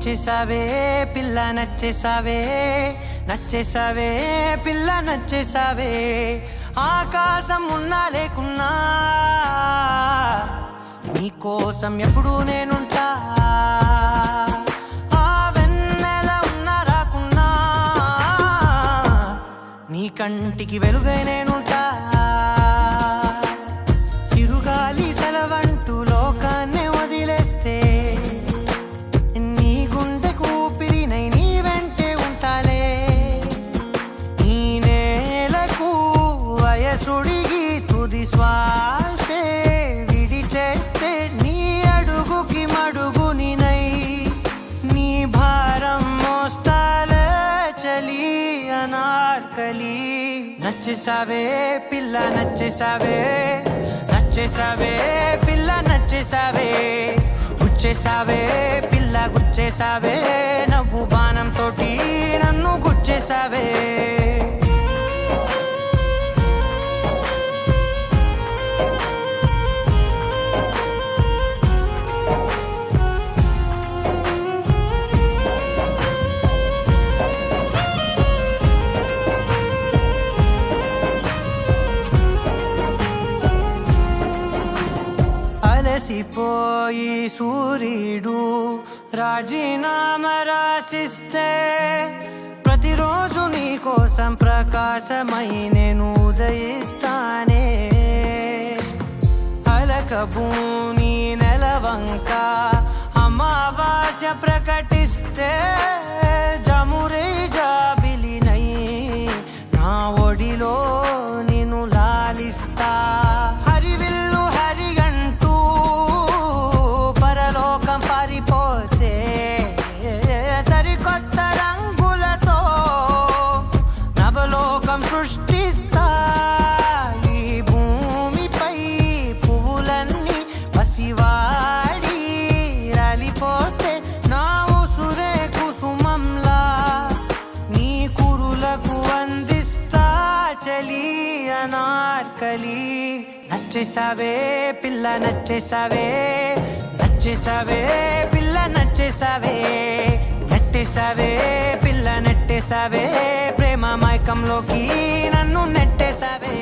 నచ్చేసావే పిల్ల నచ్చేసావే నచ్చేసావే పిల్ల నచ్చేసావే ఆకాశం ఉన్నా లేకున్నా నీకోసం ఎప్పుడు నేనుంటా ఆ వెన్నెల ఉన్నా రాకున్నా నీ కంటికి వెలుగై నేనుంటా చిరుగాలి సెలవంటూ లోకాన్నే వదిలేస్తే నీ గుండెకు ఊపిరినై నీ వెంటే ఉంటాలే ఈ నేలకు వయసుడిగి తుది శ్వాసే విడిచేస్తే నీ అడుగుకి మడుగునినై నీ భారం మోస్తాలే చలి అనార్కలి నచ్చేసావే పిల్ల నచ్చేసావే నచ్చేసావే పిల్ల నచ్చేసావే గుచ్చేసావే పిల్ల గుచ్చేసావే నవ్వు బాణంతోటి నన్ను గుచ్చేసావే అలసిపోయి సూర్యుడు రాజీనామా రాసిస్తే ప్రతిరోజు నీ కోసం ప్రకాశమై నేను ఉదయిస్తానే అలకబూని నెలవంక అమావాస్య ప్రకటిస్తే జమురే జాబిలినై నా ఒడిలో నిన్ను లాలిస్తా హరివిల్లు హరిగంటూ పరలోకం పారిపోతే సరికొత్త రంగులతో నవలోకం సృష్టిస్తా ఈ భూమిపై పువ్వులన్నీ పసివాడి రాలిపోతే నా ఉసురే కుసుమంలా నీ కురులకు అందిస్తా చలి అనార్కలి నచ్చేసావే పిల్ల నచ్చేసావే నచ్చేసావే పిల్ల నచ్చేసావే నెట్టేసావే పిల్ల నెట్టేసావే ప్రేమ మైకంలోకి నన్ను నెట్టేసావే